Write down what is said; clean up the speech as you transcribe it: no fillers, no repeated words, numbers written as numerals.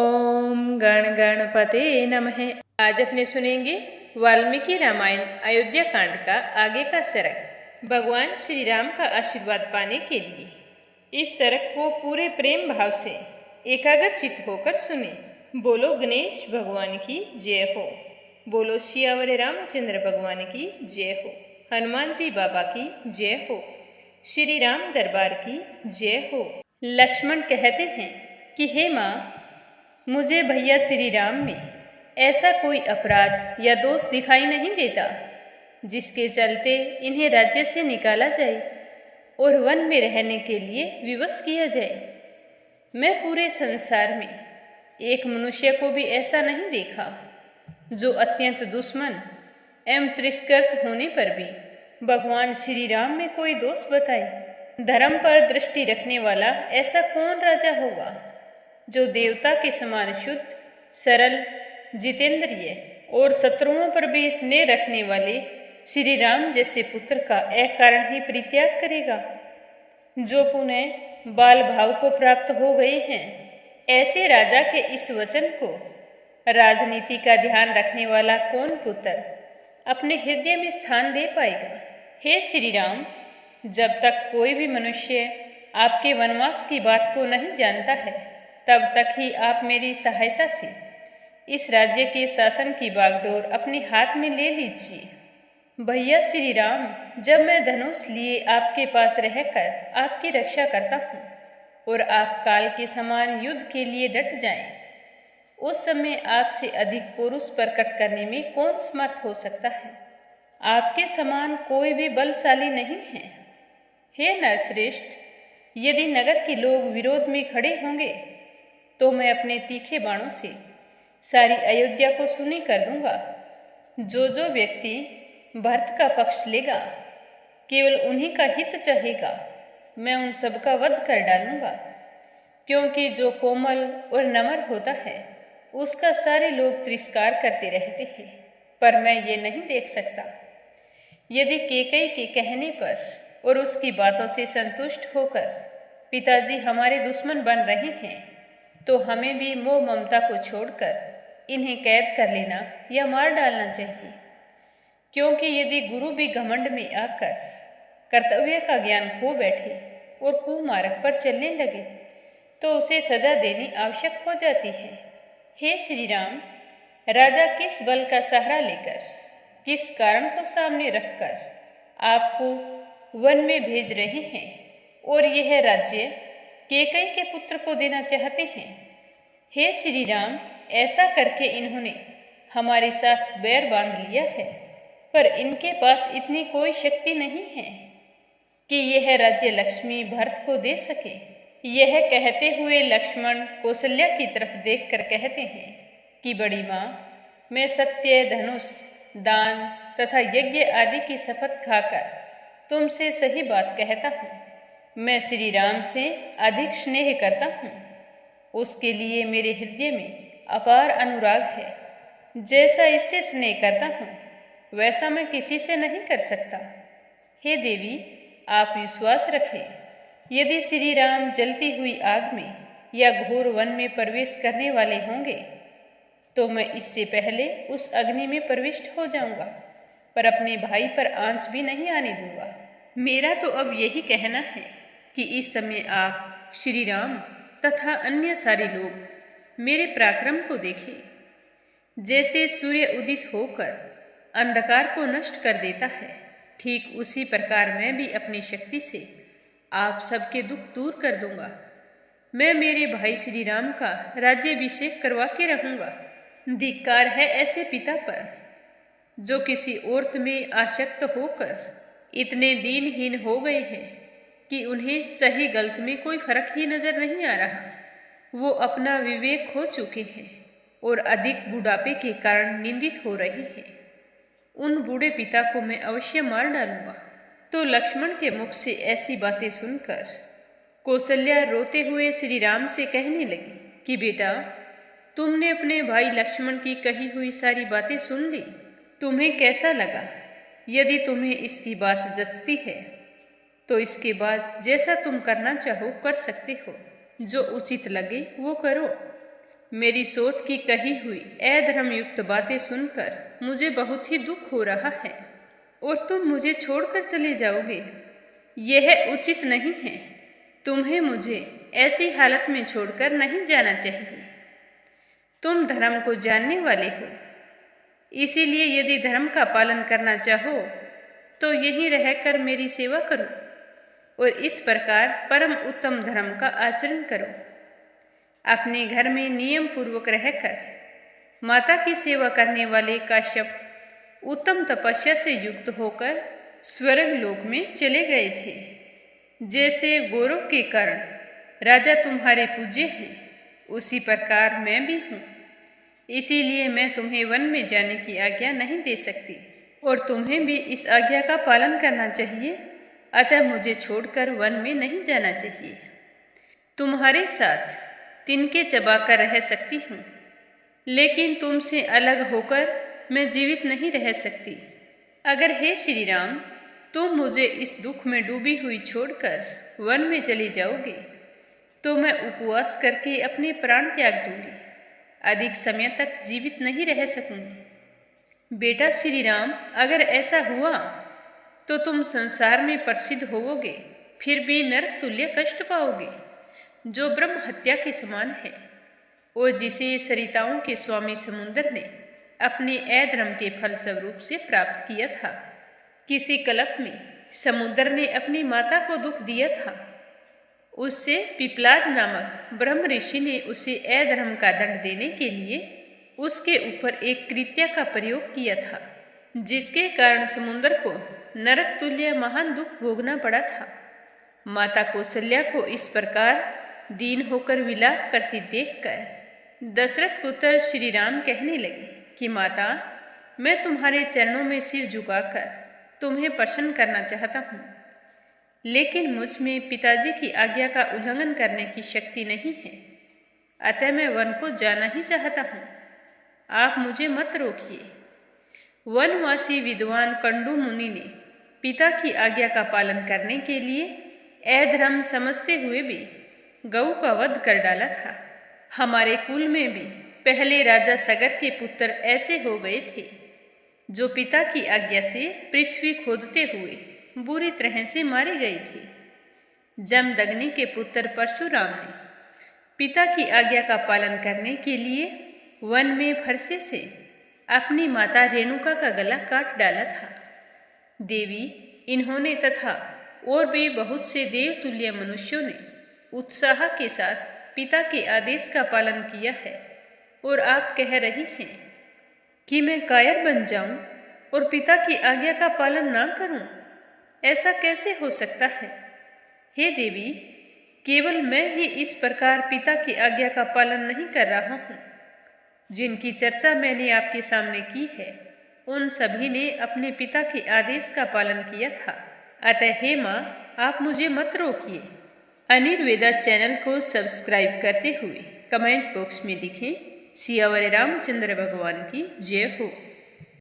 ओम गण गणपते नमः। आज अपने सुनेंगे वाल्मीकि रामायण अयोध्या कांड का आगे का सरक। भगवान श्री राम का आशीर्वाद पाने के लिए इस सरक को पूरे प्रेम भाव से एकाग्रचित्त होकर सुने। बोलो गणेश भगवान की जय हो। बोलो सियावर रामचंद्र भगवान की जय हो। हनुमान जी बाबा की जय हो। श्री राम दरबार की जय हो। लक्ष्मण कहते हैं कि हे माँ, मुझे भैया श्री राम में ऐसा कोई अपराध या दोष दिखाई नहीं देता जिसके चलते इन्हें राज्य से निकाला जाए और वन में रहने के लिए विवश किया जाए। मैं पूरे संसार में एक मनुष्य को भी ऐसा नहीं देखा जो अत्यंत दुश्मन एवं तिरस्कृत होने पर भी भगवान श्री राम में कोई दोष बताए। धर्म पर दृष्टि रखने वाला ऐसा कौन राजा होगा जो देवता के समान शुद्ध, सरल, जितेंद्रिय और शत्रुओं पर भी स्नेह रखने वाले श्री राम जैसे पुत्र का अकारण ही परित्याग करेगा। जो पुनः बाल भाव को प्राप्त हो गए हैं, ऐसे राजा के इस वचन को राजनीति का ध्यान रखने वाला कौन पुत्र अपने हृदय में स्थान दे पाएगा। हे श्री राम, जब तक कोई भी मनुष्य आपके वनवास की बात को नहीं जानता है, तब तक ही आप मेरी सहायता से इस राज्य के शासन की बागडोर अपने हाथ में ले लीजिए। भैया श्री राम, जब मैं धनुष लिए आपके पास रहकर आपकी रक्षा करता हूँ और आप काल के समान युद्ध के लिए डट जाएं, उस समय आपसे अधिक पुरुष प्रकट करने में कौन समर्थ हो सकता है। आपके समान कोई भी बलशाली नहीं है। हे नरश्रेष्ठ, यदि नगर के लोग विरोध में खड़े होंगे तो मैं अपने तीखे बाणों से सारी अयोध्या को सूनी कर दूंगा। जो व्यक्ति भरत का पक्ष लेगा, केवल उन्हीं का हित चाहेगा, मैं उन सब का वध कर डालूंगा। क्योंकि जो कोमल और नम्र होता है उसका सारे लोग तिरस्कार करते रहते हैं, पर मैं ये नहीं देख सकता। यदि कैकेयी के कहने पर और उसकी बातों से संतुष्ट होकर पिताजी हमारे दुश्मन बन रहे हैं, तो हमें भी मोह ममता को छोड़कर इन्हें कैद कर लेना या मार डालना चाहिए। क्योंकि यदि गुरु भी घमंड में आकर कर्तव्य का ज्ञान खो बैठे और कुमार्ग पर चलने लगे, तो उसे सजा देनी आवश्यक हो जाती है। हे श्री राम, राजा किस बल का सहारा लेकर, किस कारण को सामने रखकर आपको वन में भेज रहे हैं और यह राज्य कैकेयी के पुत्र को देना चाहते हैं। हे श्री राम, ऐसा करके इन्होंने हमारे साथ बैर बांध लिया है, पर इनके पास इतनी कोई शक्ति नहीं है कि यह राज्य लक्ष्मी भरत को दे सके। यह कहते हुए लक्ष्मण कौशल्या की तरफ देखकर कहते हैं कि बड़ी माँ, मैं सत्य, धनुष, दान तथा यज्ञ आदि की शपथ खाकर तुमसे सही बात कहता हूँ। मैं श्री राम से अधिक स्नेह करता हूँ। उसके लिए मेरे हृदय में अपार अनुराग है। जैसा इससे स्नेह करता हूँ वैसा मैं किसी से नहीं कर सकता। हे देवी, आप विश्वास रखें, यदि श्री राम जलती हुई आग में या घोर वन में प्रवेश करने वाले होंगे तो मैं इससे पहले उस अग्नि में प्रविष्ट हो जाऊंगा, पर अपने भाई पर आंच भी नहीं आने दूंगा। मेरा तो अब यही कहना है कि इस समय आप श्री राम तथा अन्य सारे लोग मेरे पराक्रम को देखें। जैसे सूर्य उदित होकर अंधकार को नष्ट कर देता है, ठीक उसी प्रकार मैं भी अपनी शक्ति से आप सबके दुख दूर कर दूंगा। मैं मेरे भाई श्री राम का राज्याभिषेक करवा के रहूंगा। धिक्कार है ऐसे पिता पर जो किसी औरत में आसक्त होकर इतने दीनहीन हो गए हैं कि उन्हें सही गलत में कोई फर्क ही नजर नहीं आ रहा। वो अपना विवेक खो चुके हैं और अधिक बुढ़ापे के कारण निंदित हो रहे हैं। उन बूढ़े पिता को मैं अवश्य मार डालूंगा। तो लक्ष्मण के मुख से ऐसी बातें सुनकर कौशल्या रोते हुए श्री राम से कहने लगी कि बेटा, तुमने अपने भाई लक्ष्मण की कही हुई सारी बातें सुन ली। तुम्हें कैसा लगा? यदि तुम्हें इसकी बात जचती है तो इसके बाद जैसा तुम करना चाहो कर सकते हो। जो उचित लगे वो करो। मेरी सोच की कही हुई अधर्म युक्त बातें सुनकर मुझे बहुत ही दुख हो रहा है और तुम मुझे छोड़कर चले जाओगे। यह उचित नहीं है। तुम्हें मुझे ऐसी हालत में छोड़कर नहीं जाना चाहिए। तुम धर्म को जानने वाले हो, इसीलिए यदि धर्म का पालन करना चाहो तो यहीं रहकर मेरी सेवा करो और इस प्रकार परम उत्तम धर्म का आचरण करो। अपने घर में नियम पूर्वक रहकर माता की सेवा करने वाले काश्यप उत्तम तपस्या से युक्त होकर स्वर्ग लोक में चले गए थे। जैसे गौरव के कारण राजा तुम्हारे पूज्य हैं, उसी प्रकार मैं भी हूँ। इसीलिए मैं तुम्हें वन में जाने की आज्ञा नहीं दे सकती और तुम्हें भी इस आज्ञा का पालन करना चाहिए। अतः मुझे छोड़कर वन में नहीं जाना चाहिए। तुम्हारे साथ तिनके चबाकर रह सकती हूँ, लेकिन तुमसे अलग होकर मैं जीवित नहीं रह सकती। अगर हे श्री राम, तुम मुझे इस दुख में डूबी हुई छोड़कर वन में चले जाओगे तो मैं उपवास करके अपने प्राण त्याग दूंगी। अधिक समय तक जीवित नहीं रह सकूंगी। बेटा श्री राम, अगर ऐसा हुआ तो तुम संसार में प्रसिद्ध होवोगे, फिर भी नरक तुल्य कष्ट पाओगे, जो ब्रह्म हत्या के समान है और जिसे सरिताओं के स्वामी समुद्र ने अपने अधर्म के फल स्वरूप से प्राप्त किया था। किसी कलप में समुद्र ने अपनी माता को दुख दिया था। उससे पिपलाद नामक ब्रह्म ऋषि ने उसे अधर्म का दंड देने के लिए उसके ऊपर एक कृत्या का प्रयोग किया था, जिसके कारण समुद्र को नरक तुल्य महान दुख भोगना पड़ा था। माता कौशल्या को इस प्रकार दीन होकर विलाप करती देखकर दशरथ पुत्र श्री राम कहने लगे कि माता, मैं तुम्हारे चरणों में सिर झुकाकर तुम्हें प्रसन्न करना चाहता हूँ, लेकिन मुझ में पिताजी की आज्ञा का उल्लंघन करने की शक्ति नहीं है। अतः मैं वन को जाना ही चाहता हूँ। आप मुझे मत रोकिए। वनवासी विद्वान कंडू मुनि ने पिता की आज्ञा का पालन करने के लिए अधर्म समझते हुए भी गौ का वध कर डाला था। हमारे कुल में भी पहले राजा सगर के पुत्र ऐसे हो गए थे, जो पिता की आज्ञा से पृथ्वी खोदते हुए बुरी तरह से मारे गए थे। जमदग्नि के पुत्र परशुराम ने पिता की आज्ञा का पालन करने के लिए वन में फरसे से अपनी माता रेणुका का गला काट डाला था। देवी, इन्होंने तथा और भी बहुत से देवतुल्य मनुष्यों ने उत्साह के साथ पिता के आदेश का पालन किया है, और आप कह रही हैं कि मैं कायर बन जाऊं और पिता की आज्ञा का पालन ना करूं। ऐसा कैसे हो सकता है? हे देवी, केवल मैं ही इस प्रकार पिता की आज्ञा का पालन नहीं कर रहा हूँ। जिनकी चर्चा मैंने आपके सामने की है, उन सभी ने अपने पिता के आदेश का पालन किया था। अतः हे माँ, आप मुझे मत रोकिए। अनिर्वेदा चैनल को सब्सक्राइब करते हुए कमेंट बॉक्स में लिखें, सियावर रामचंद्र भगवान की जय हो।